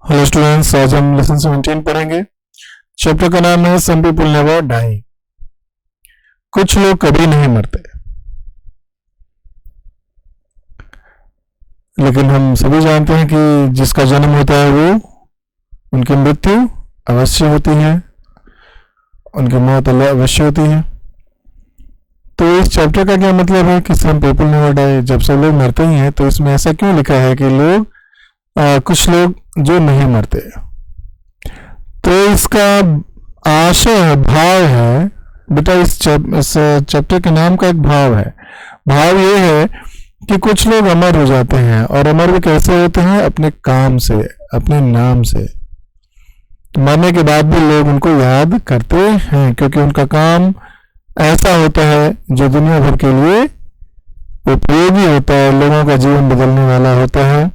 Hello students, आज हम lesson 17 पढ़ेंगे। चैप्टर का नाम है सम पीपल नेवर डाई। कुछ लोग कभी नहीं मरते, लेकिन हम सभी जानते हैं कि जिसका जन्म होता है वो उनकी मृत्यु अवश्य होती है, उनकी मौत अवश्य होती है। तो इस चैप्टर का क्या मतलब है कि सम पीपल नेवर डाई, जब सब लोग मरते ही हैं तो इसमें ऐसा क्यों लिखा है कि लोग कुछ लोग जो नहीं मरते। तो इसका आशय है, भाव है बेटा, इस चैप्टर के नाम का एक भाव है। भाव ये है कि कुछ लोग अमर हो जाते हैं, और अमर भी कैसे होते हैं? अपने काम से, अपने नाम से। मरने के बाद भी लोग उनको याद करते हैं, क्योंकि उनका काम ऐसा होता है जो दुनिया भर के लिए उपयोगी होता है, लोगों का जीवन बदलने वाला होता है।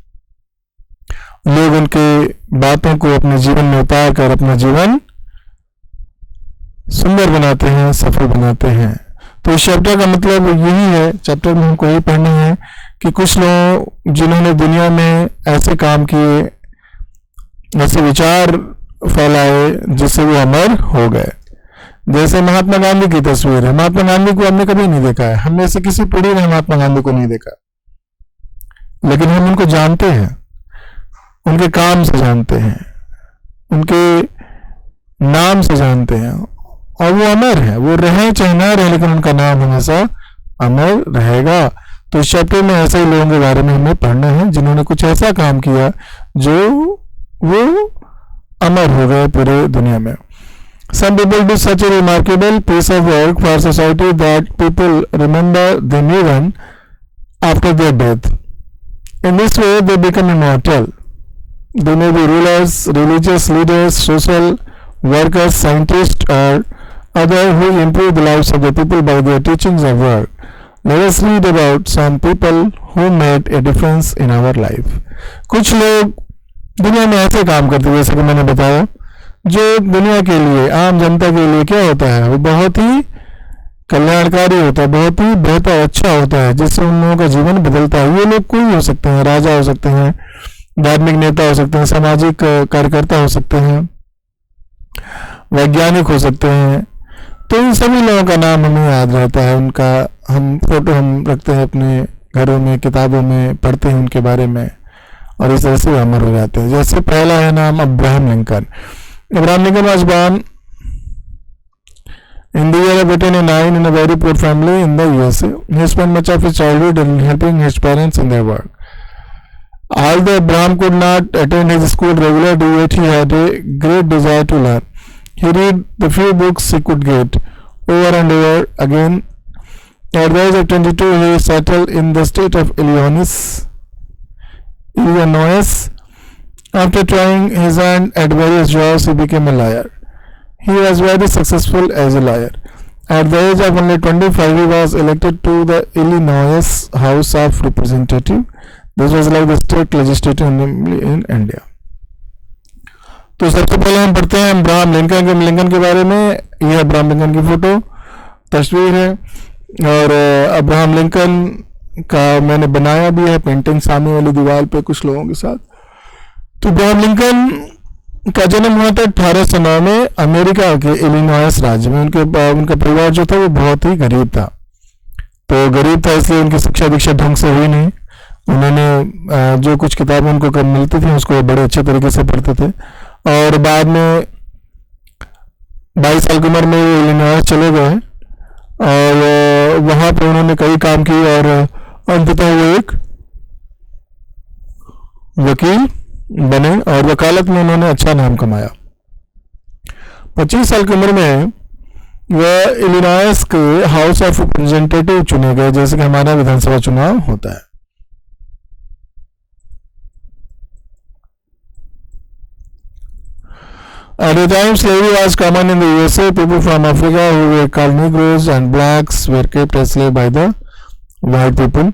लोग उनके बातों को अपने जीवन में उतार कर अपना जीवन सुंदर बनाते हैं, सफल बनाते हैं। तो इस चैप्टर का मतलब यही है, चैप्टर में हमको यही पढ़ना है कि कुछ लोग जिन्होंने दुनिया में ऐसे काम किए, ऐसे विचार फैलाए जिससे वो अमर हो गए। जैसे महात्मा गांधी की तस्वीर है। महात्मा गांधी को हमने कभी नहीं देखा है, हमने से किसी पीढ़ी ने महात्मा गांधी को नहीं देखा, लेकिन हम उनको जानते हैं, उनके काम से जानते हैं, उनके नाम से जानते हैं, और वो अमर है। वो रहे चाहे ना रहे, लेकिन उनका नाम हमेशा अमर रहेगा। तो इस चैप्टर में ऐसे ही लोगों के बारे में हमें पढ़ना है जिन्होंने कुछ ऐसा काम किया जो वो अमर हो गए पूरे दुनिया में। Some people do such a remarkable piece of work for society that people remember them even after their death. In this way, they become immortal. They may be rulers, religious leaders, social workers, scientists, or others who improve the lives of the people by their teachings and work. Let us read about some people who made a difference in our life. कुछ लोग दुनिया में ऐसे काम करते हैं, जैसे कि मैंने बताया, जो दुनिया के लिए, आम जनता के लिए क्या होता है, वो बहुत ही कल्याणकारी होता है, बहुत ही बेहतर, अच्छा होता है, जिससे उन लोगों का जीवन बदलता है। ये लोग कोई हो सकते हैं, राजा हो सकते हैं, धार्मिक नेता हो सकते हैं, सामाजिक कार्यकर्ता हो सकते हैं, वैज्ञानिक हो सकते हैं। तो इन सभी लोगों का नाम हमें याद रहता है, उनका हम फोटो हम रखते हैं अपने घरों में, किताबों में पढ़ते हैं उनके बारे में, और इस तरह से अमर हो जाते हैं। जैसे पहला है नाम Abraham Lincoln. Abraham Lincoln was born in the year of 1809 in a very poor family in the USA. He spent much of his childhood in helping his parents in their work. Although Abraham could not attend his school regularly, yet he had a great desire to learn. He read the few books he could get over and over again. At the age of 22, he settled in the state of Illinois. After trying his hand at various jobs, he became a lawyer. He was very successful as a lawyer. At the age of only 25, he was elected to the Illinois House of Representatives. This was like the state legislative assembly in India. तो सबसे पहले हम पढ़ते हैं Abraham Lincoln के बारे में। यह अब्राहम लिंकन की फोटो तस्वीर है, और अब्राहम लिंकन का मैंने बनाया भी है पेंटिंग सामने वाली दीवार पे कुछ लोगों के साथ। तो अब्राहम लिंकन का जन्म हुआ था 1809 में अमेरिका के इलिनॉयस राज्य में। उनका परिवार जो था वो बहुत ही गरीब था। तो गरीब था इसलिए उनकी शिक्षा दीक्षा ढंग से हुई नहीं। उन्होंने जो कुछ किताबें उनको मिलती थी उसको बड़े अच्छे तरीके से पढ़ते थे, और बाद में 22 साल की उम्र में वो इलिनॉयस चले गए, और वहाँ पे उन्होंने कई काम किए, और अंततः वो एक वकील बने, और वकालत में उन्होंने अच्छा नाम कमाया। 25 साल की उम्र में वह इलिनॉयस के हाउस ऑफ रिप्रेजेंटेटिव चुने गए, जैसे कि हमारा विधानसभा चुनाव होता है। At the time slavery was common in the USA, people from Africa who were called Negroes and blacks were kept as slaves by the white people.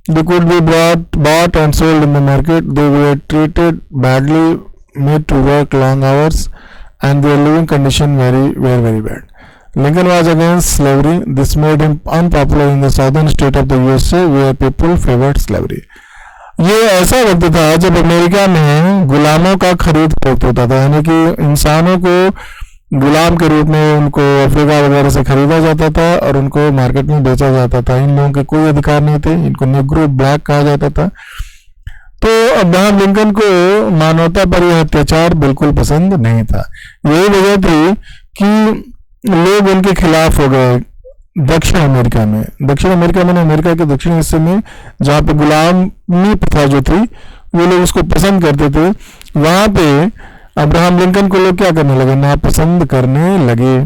They could be bought and sold in the market. They were treated badly, made to work long hours, and their living conditions were very bad. Lincoln was against slavery. This made him unpopular in the southern state of the USA, where people favored slavery. ये ऐसा वक्त था जब America में गुलामों का खरीद फरोख्त होता था, यानी कि इंसानों को गुलाम के रूप में उनको अफ्रीका वगैरह से खरीदा जाता था और उनको मार्केट में बेचा जाता था। इन लोगों के कोई अधिकार नहीं थे, इनको निग्रो ब्लैक कहा जाता था। तो अब्राहम लिंकन को मानवता पर यह अत्याचार बिल्कुल पसंद नहीं था। यही वजह थी कि लोग उनके खिलाफ हो गए। दक्षिण अमेरिका में अमेरिका के दक्षिण हिस्से में जहाँ पे गुलामी प्रथा जो थी वो लोग उसको पसंद करते थे, वहां पे अब्राहम लिंकन को लोग क्या करने लगे, नापसंद करने लगे।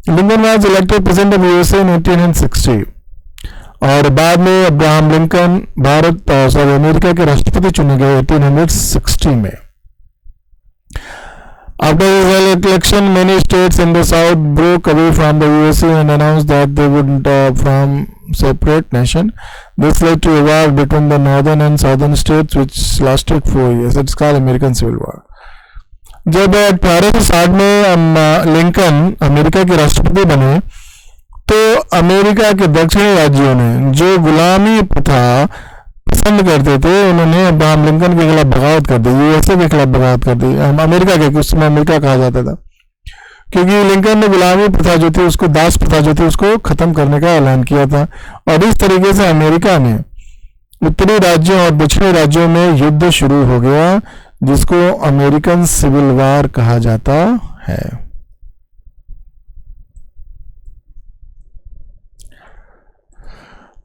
Lincoln was elected president of USA in 1860 और बाद में अब्राहम लिंकन भारत और अमेरिका के राष्ट्रपति चुने गए 1860 में। After his election, many states in the South broke away from the USA and announced that they would from separate nation. This led to a war between the northern and southern states, which lasted 4 years. It's called American Civil War. जब 1860 में Lincoln America के राष्ट्रपति बने तो America के दक्षिणी राज्यों ने जो गुलामी प्रथा पसंद करते थे उन्होंने अब्राहम लिंकन के खिलाफ बगावत कर दी, यूएसए के खिलाफ बगावत कर दी। अमेरिका के, उस समय अमेरिका कहा जाता था, क्योंकि लिंकन ने गुलामी प्रथा जो थी उसको, दास प्रथा जो थी उसको खत्म करने का ऐलान किया था। और इस तरीके से अमेरिका में उत्तरी राज्यों और दक्षिणी राज्यों में युद्ध शुरू हो गया, जिसको अमेरिकन सिविल वार कहा जाता है।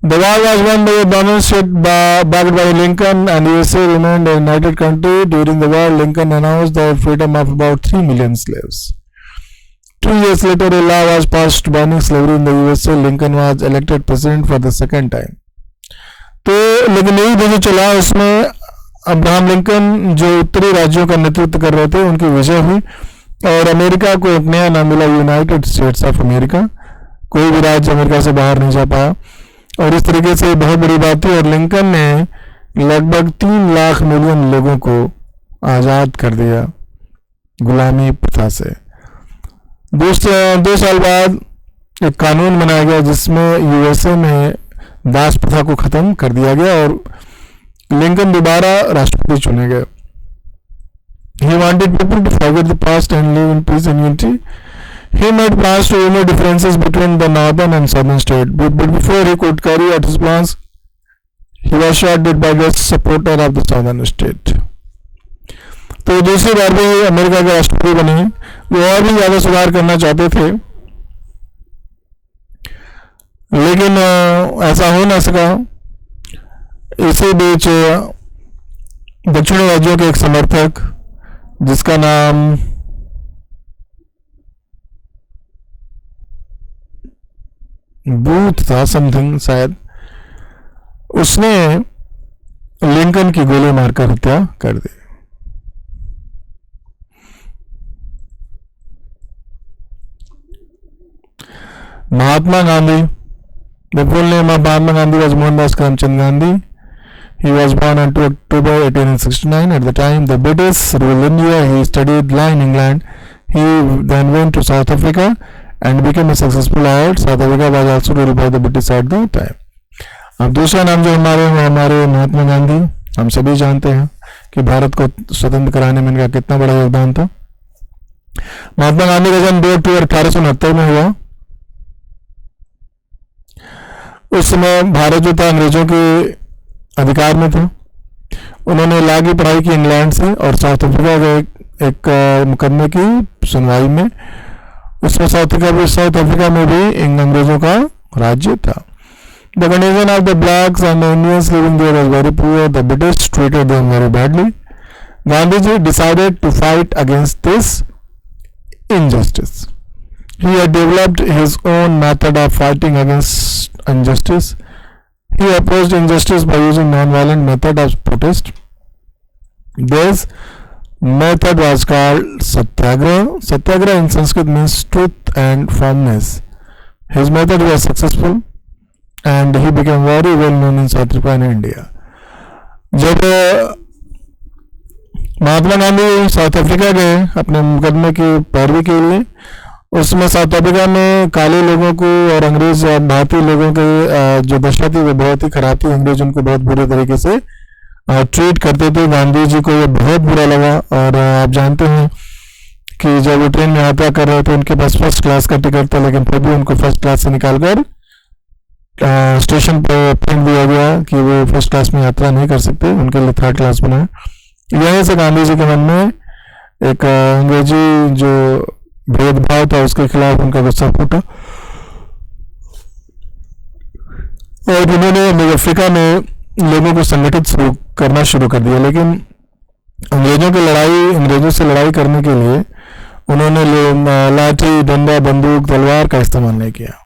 The war was won by a dominant state backed by Lincoln, and USA remained a united country. During the war, Lincoln announced the freedom of about 3 million slaves. 2 years later, a law was passed banning slavery in the USA. Lincoln was elected president for the second time. तो लेकिन यही जो चला उसमें Abraham Lincoln जो उत्तरी राज्यों का नेतृत्व कर रहे थे उनकी विजय हुई और अमेरिका को एक नया नाम मिला, यूनाइटेड स्टेट्स ऑफ अमेरिका। कोई भी राज्य अमेरिका से बाहर नहीं जा पाया और इस तरीके से बहुत बड़ी बात थी। और लिंकन ने लगभग 3 लाख मिलियन लोगों को आज़ाद कर दिया गुलामी प्रथा से। 2 साल बाद एक कानून बनाया गया जिसमें यूएसए में दास प्रथा को खत्म कर दिया गया और लिंकन दोबारा राष्ट्रपति चुने गए। He wanted people to forget the past and live in peace and unity. He made plans to remove differences between the northern and southern states, but before he could carry out his plans, he was shot dead by the supporter of the southern state. तो दूसरी बार भी America के राष्ट्रपति बने, वो और भी ज्यादा सुधार करना चाहते थे, लेकिन ऐसा हो ना सका। इसी बीच दक्षिणी राज्यों के एक समर्थक जिसका नाम बूथ था समथिंग शायद, उसने लिंकन की गोली मारकर हत्या कर दी। Mahatma Gandhi, the full name of Mahatma Gandhi was Mohandas Karamchand Gandhi. He was born on 2 October 1869. At the time the British ruled India, he studied law in England. He then went to South Africa and became a successful lawyer. South Africa was also ruled by the British at the time. अब दूसरा नाम जो हमारे महात्मा गांधी, हम सभी जानते हैं कि भारत को स्वतंत्र कराने में इनका कितना बड़ा योगदान था। महात्मा गांधी का जन्म 2 अक्टूबर 1869 में हुआ। उस समय भारत जो था अंग्रेजों के अधिकार में था। उन्होंने लॉ की पढ़ाई की इंग्लैंड से और साउथ अफ्रीका के एक मुकदमे की सुनवाई में, उसमें साउथ अफ्रीका में भी अंग्रेजों का राज्य था। The condition of the blacks and the Indians living there was very poor. The British treated them very badly. Gandhiji decided to fight against this injustice. He had developed his own method of fighting against injustice. He opposed injustice by using non-violent method of protest. This method was called satyagraha. Satyagraha in Sanskrit means truth and firmness. His method was successful and he became very well known in South Africa and India. जब Mahatma Gandhi south Africa गए अपने मुकदमे की पैरवी के लिए, उसमें south Africa में काले लोगों को और अंग्रेज भारतीय लोगों के जो दशा थी वो बहुत ही खराब थी। अंग्रेज उनको बहुत बुरे तरीके से ट्रीट करते थे। गांधी जी को ये बहुत बुरा लगा। और आप जानते हैं कि जब वो ट्रेन में यात्रा कर रहे थे उनके पास फर्स्ट क्लास का टिकट था, लेकिन फिर भी उनको फर्स्ट क्लास से निकालकर स्टेशन पर फेंक दिया गया कि वो फर्स्ट क्लास में यात्रा नहीं कर सकते, उनके लिए थर्ड क्लास बनाया। यहीं से गांधी जी के मन में एक अंग्रेजी जो भेदभाव था उसके खिलाफ उनका गुस्सा फूटा और उन्होंने अफ्रीका में लोगों को संगठित करना शुरू कर दिया। लेकिन अंग्रेजों से लड़ाई करने के लिए उन्होंने लाठी, डंडा, बंदूक, तलवार का इस्तेमाल नहीं किया।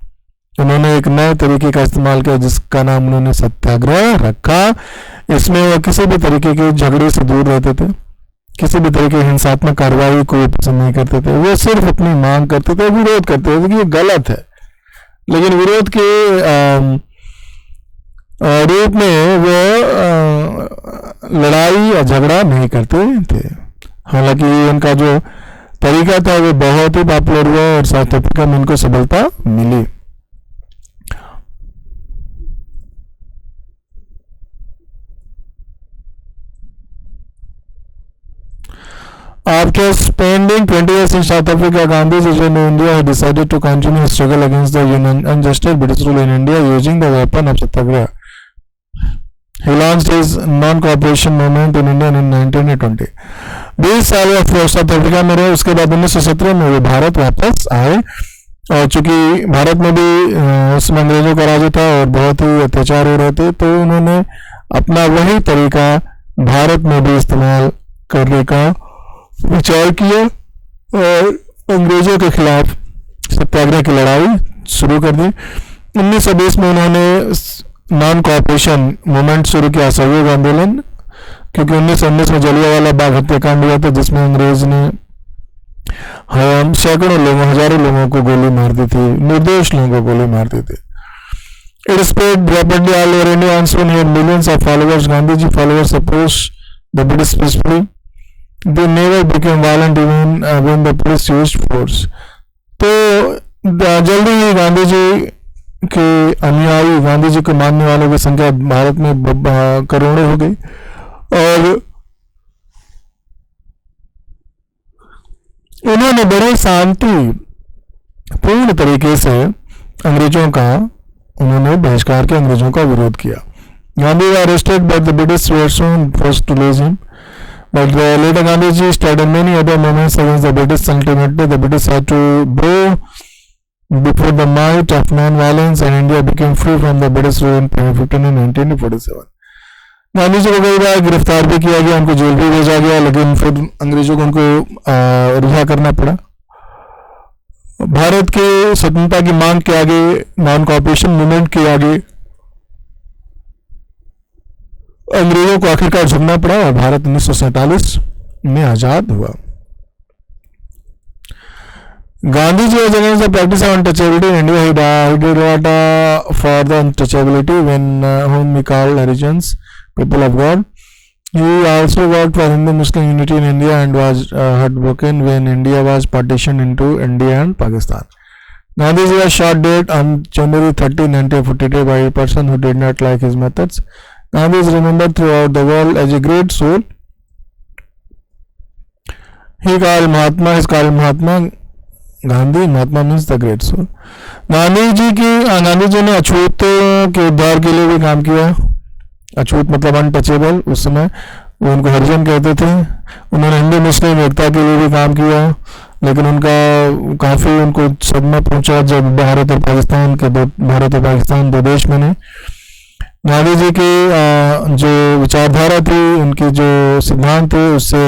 उन्होंने एक नए तरीके का इस्तेमाल किया जिसका नाम उन्होंने सत्याग्रह रखा। इसमें वो किसी भी तरीके के झगड़े से दूर रहते थे, किसी भी तरह की हिंसात्मक कार्रवाई को पसंद नहीं करते थे। वो सिर्फ अपनी मांग करते थे, विरोध करते थे कि ये गलत है, लेकिन विरोध के रूप में वो लड़ाई या झगड़ा नहीं करते थे। हालांकि उनका जो तरीका था वो बहुत ही पॉपुलर हुआ और साउथ अफ्रीका में उनको सफलता मिली। After spending 20 years in South Africa, Gandhi returned to India. He decided to continue his struggle against the unjust British rule in India using the weapon of satyagraha. He launched his non-cooperation movement in India in 1920. 20 साल south Africa में रहे। उसके बाद 1917 में वो भारत वापस आए और चूंकि भारत में भी उसमें अंग्रेजों का राज था और बहुत ही अत्याचार हो रहे थे, तो उन्होंने अपना वही तरीका भारत में भी इस्तेमाल करने का विचार किया और अंग्रेजों के खिलाफ सत्याग्रह की लड़ाई शुरू कर दी। 1920 में उन्होंने नॉन कोऑपरेशन मूवमेंट शुरू किया, असहयोग आंदोलन, क्योंकि 1919 में जलियांवाला बाग हत्याकांड हुआ था जिसमें अंग्रेज ने सैकड़ों लोगों, हजारों लोगों को गोली मार दी थी, निर्दोष लोगों को गोली मार दी थी। It spread rapidly all over India and soon he had millions of followers. Gandhiji followers opposed the British peacefully. They never became violent even when the police used force. तो जल्दी ही गांधी जी के अनुयायी, गांधी जी को मानने वालों की संख्या भारत में करोड़ों हो गई और उन्होंने बड़े शांति पूर्ण तरीके से अंग्रेजों का उन्होंने बहिष्कार के अंग्रेजों का विरोध किया। Gandhi was arrested by the British were soon forced to release him. But later Gandhiji started many other movements against the British. Ultimately, the British had to bow before the might of non-violence, and India became free from the British rule in 1947. Gandhi ji को कई बार गिरफ्तार भी किया गया, उनको jail भी भेजा गया, लेकिन फिर अंग्रेजों को उनको रिहा करना पड़ा। भारत के स्वतंत्रता की मांग के आगे, नॉन कोऑपरेशन मूवमेंट के आगे अंग्रेजों को आखिरकार झुकना पड़ा और भारत 1947 में आजाद हुआ। Gandhi ji was against the practice of untouchability in India. He did what for the untouchability when whom he called Harijans, people of God. He also worked for Hindu Muslim unity in India and was heartbroken when India was partitioned into India and Pakistan. Gandhiji was shot dead on January 13, 1942 by a person who did not like his methods. Gandhi is remembered throughout the world as a great soul. He called Mahatma, is called Mahatma Gandhi. Mahatma means the great soul. Gandhi ji ने अछूतों के उद्धार के लिए भी काम किया। अछूत मतलब untouchable, उस समय वो उनको हरिजन कहते थे। उन्होंने हिंदू मुस्लिम एकता के लिए भी काम किया, लेकिन उनका काफ़ी उनको सदमा पहुंचा जब भारत और पाकिस्तान दो देश बने। गांधी जी की जो विचारधारा थी, उनके जो सिद्धांत थे, उससे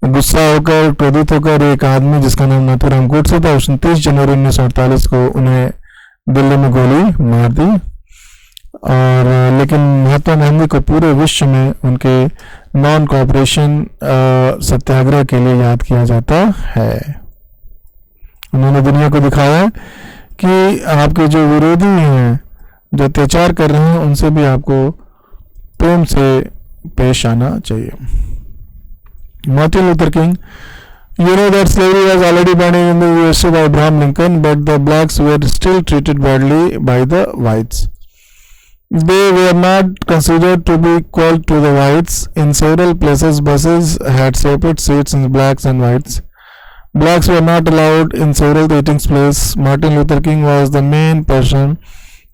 गुस्सा होकर, क्रोधित होकर एक आदमी जिसका नाम नाथूराम गोडसे था, उसने 30 जनवरी 1948 को उन्हें दिल्ली में गोली मार दी। और लेकिन महात्मा गांधी को पूरे विश्व में उनके नॉन कोऑपरेशन सत्याग्रह के लिए याद किया जाता है। उन्होंने दुनिया को दिखाया कि आपके जो विरोधी हैं, जो अत्याचार कर रहे हैं, उनसे भी आपको प्रेम से पेश आना चाहिए। Martin Luther king, you know that slavery was already banned in the USA by Abraham Lincoln, but the blacks were still treated badly by the whites. They were not considered to be equal to the whites. In several places, buses had separate seats in blacks and whites. Blacks were not allowed in several eating places. Martin Luther King was the main person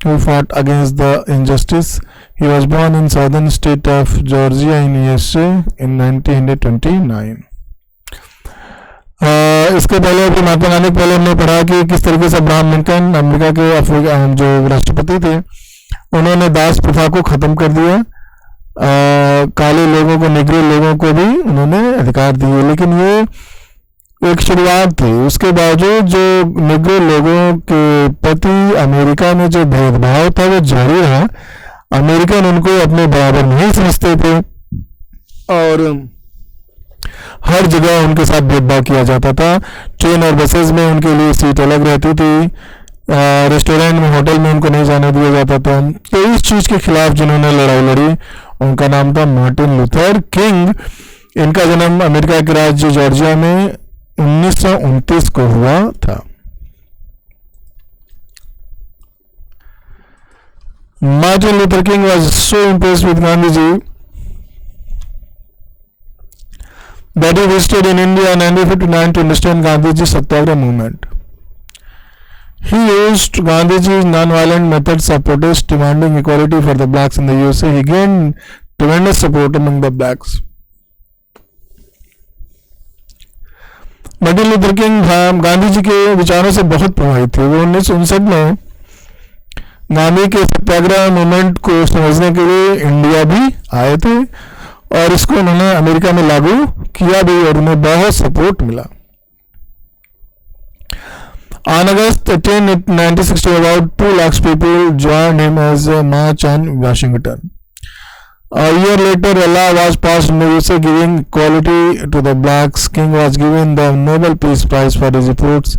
who fought against the injustice. He was born in southern state of Georgia in USA in 1929. इसके पहले अभी महात्मा गांधी पहले हमने पढ़ा कि किस तरीके से अब्राहम लिंकन अमेरिका के जो राष्ट्रपति थे उन्होंने दास प्रथा को खत्म कर दिया. काले लोगों को निगरे लोगों को भी उन्होंने अधिकार दिए, लेकिन ये एक शुरुआत थी. उसके बावजूद जो निगरे लोगों के प्रति अमेरिका में जो भेदभाव था वो जारी रहा. अमेरिकन उनको अपने बराबर नहीं समझते थे और हर जगह उनके साथ भेदभाव किया जाता था. ट्रेन और बसेस में उनके लिए सीट अलग रहती थी. रेस्टोरेंट में, होटल में उनको नहीं जाने दिया जाता था. तो इस चीज के खिलाफ जिन्होंने लड़ाई लड़ी उनका नाम था मार्टिन लूथर किंग. इनका जन्म अमेरिका के राज्य जॉर्जिया में 1929 को हुआ था. Martin Luther King was so impressed with Gandhiji that he visited in India in 1959 to understand Gandhiji's Satyagraha movement. He used Gandhiji's non-violent methods of protest demanding equality for the blacks in the USA. He gained tremendous support among the blacks. Martin Luther King Gandhi ji के विचारों से बहुत प्रभावित थे. वो 1959 में गांधी के सत्याग्रह movement को समझने के लिए इंडिया भी आए थे और इसको उन्होंने अमेरिका में लागू किया भी और उन्हें बहुत सपोर्ट मिला. On August 18, 1960, about 2 lakhs people joined him as a march on Washington. A year later, a law was passed in the USA giving equality to the blacks. King was given the Nobel Peace Prize for his efforts.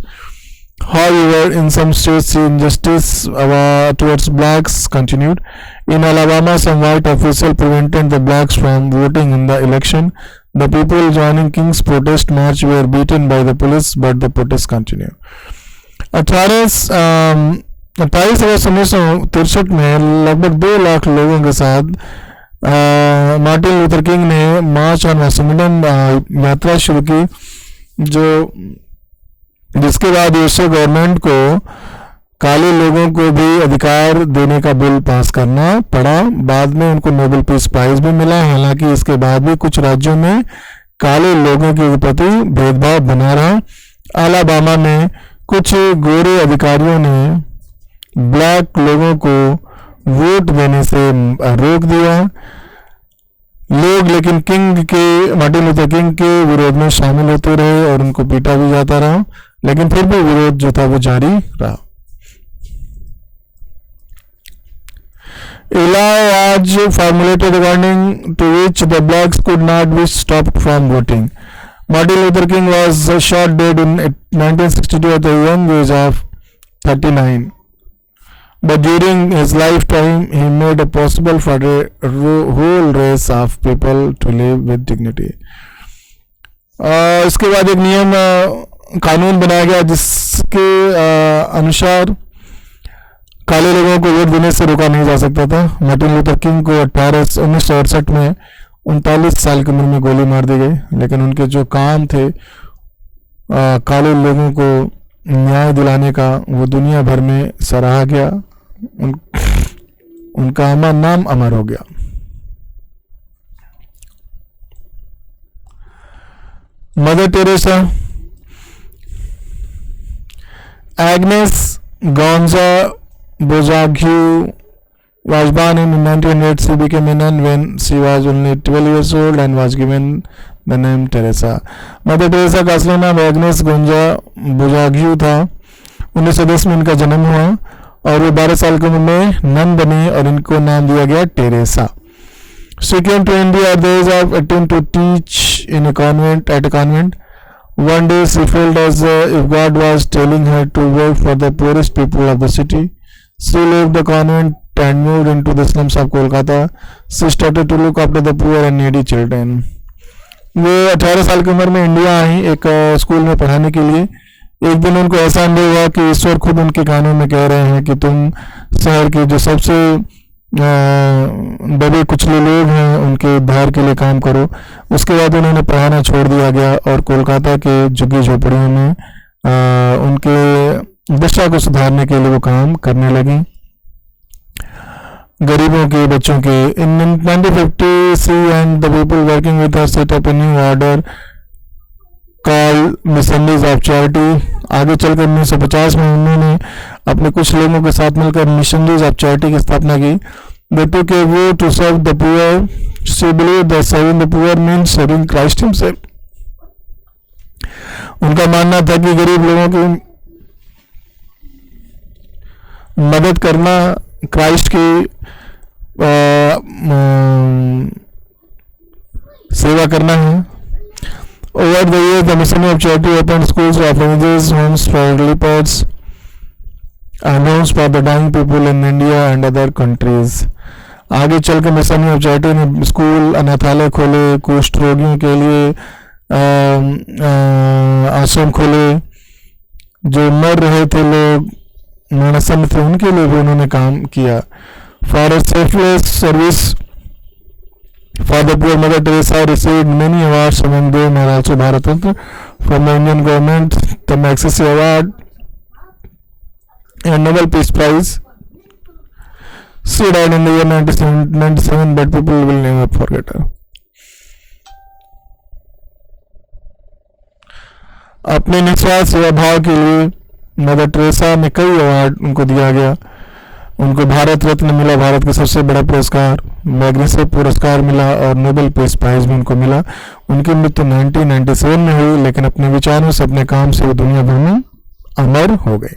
However, in some states, injustice towards blacks continued. In Alabama, some white officials prevented the blacks from voting in the election. The people joining King's protest march were beaten by the police, but the protest continued. 28 अगस्त 1963 में लगभग 2 लाख लोगों के साथ Martin Luther king ने march on Washington यात्रा शुरू की, जिसके बाद यूएसए गवर्नमेंट को काले लोगों को भी अधिकार देने का बिल पास करना पड़ा. बाद में उनको नोबेल पीस प्राइज भी मिला. हालांकि इसके बाद भी कुछ राज्यों में काले लोगों के प्रति भेदभाव बना रहा. अलाबामा में कुछ गोरे अधिकारियों ने ब्लैक लोगों को वोट देने से रोक दिया. लोग लेकिन मार्टिन लूथर किंग के विरोध में शामिल होते रहे और उनको पीटा भी जाता रहा, लेकिन फिर भी विरोध जो था वो जारी रहा. A law was formulated according to which the blacks could not be stopped from voting. Martin Luther King was shot dead in 1962 at the young age of 39. But during his lifetime, he made it possible for a whole race of people to live with dignity. इसके बाद एक नियम कानून बनाया गया जिसके अनुसार काले लोगों को वोट देने से रोका नहीं जा सकता था. मार्टिन लूथर किंग को 1968 में 39 साल की उम्र में गोली मार दी गई, लेकिन उनके जो काम थे काले लोगों को न्याय दिलाने का वो दुनिया भर में सराहा गया. उनका नाम अमर हो गया. Mother Teresa. Agnes Gonxha Bozague was born in 1908. She became a nun when she was only 12 years old and was given the name Teresa. Mother Teresa का असली नाम एग्नेस गोंजा बोजाग्यू था. 1910 में इनका जन्म हुआ और वो 12 साल की उम्र में नन बनी और इनको नाम दिया गया Teresa. She came to India at the age of 18 to teach in a convent at a convent. One day she felt as if God was telling her to work for the poorest people of the city. She left the convent and moved into the slums of Kolkata. She started to look after the poor and needy children. वो 18 साल की उम्र में India I एक school में पढ़ाने के लिए. एक दिन उनको ऐसा अनुभव हुआ कि ईश्वर खुद उनके कानों में कह रहे हैं कि तुम शहर के जो सबसे दबे कुचले लोग हैं उनके उद्धार के लिए काम करो। उसके बाद उन्होंने पढ़ाना छोड़ दिया गया और कोलकाता के झुग्गी झोपड़ियों में उनके दशा को सुधारने के लिए वो काम करने लगी, गरीबों के बच्चों के। In 1950 she and the people working with her set up a new order call Missionaries of Charity. आगे चलकर 1950 में उन्होंने अपने कुछ लोगों के साथ मिलकर मिशनरीज ऑफ चैरिटी की स्थापना की। They took a view to serve the poor. She believed that serving the poor means serving Christ himself. उनका मानना था कि गरीब लोगों की मदद करना क्राइस्ट की सेवा करना है। Over the years, the Mission of Charity opened schools, orphanages, homes for lepers, and homes for the dying people in India and other countries. आगे चलकर मिशन ऑफ चैरिटी ने स्कूल, अनाथालय खोले, कुष्ठ रोगियों के लिए आश्रम खोले, जो मर रहे थे लोग, मरणासन थे, उनके लिए भी उन्होंने काम किया। For a selfless service for the poor, Mother Teresa received many awards, among them are also Bharat Ratna from the Indian government, the Magsaysay Award and Nobel Peace Prize. She died in the year 1997, but people will never forget her. अपने निस्वार्थ सेवा भाव के लिए mother Teresa में कई award उनको दिया गया। उनको भारत रत्न मिला, भारत का सबसे बड़ा पुरस्कार, मैग्सेसे पुरस्कार मिला और नोबेल पीस प्राइज भी उनको मिला। उनकी मृत्यु 1997 में हुई, लेकिन अपने विचारों से, अपने काम से वो दुनिया भर में अमर हो गए।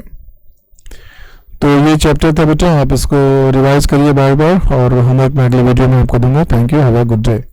तो ये चैप्टर था बेटा, आप इसको रिवाइज करिए बार बार और होमवर्क मैं अगले वीडियो में आपको दूंगा। Thank you, have a good day.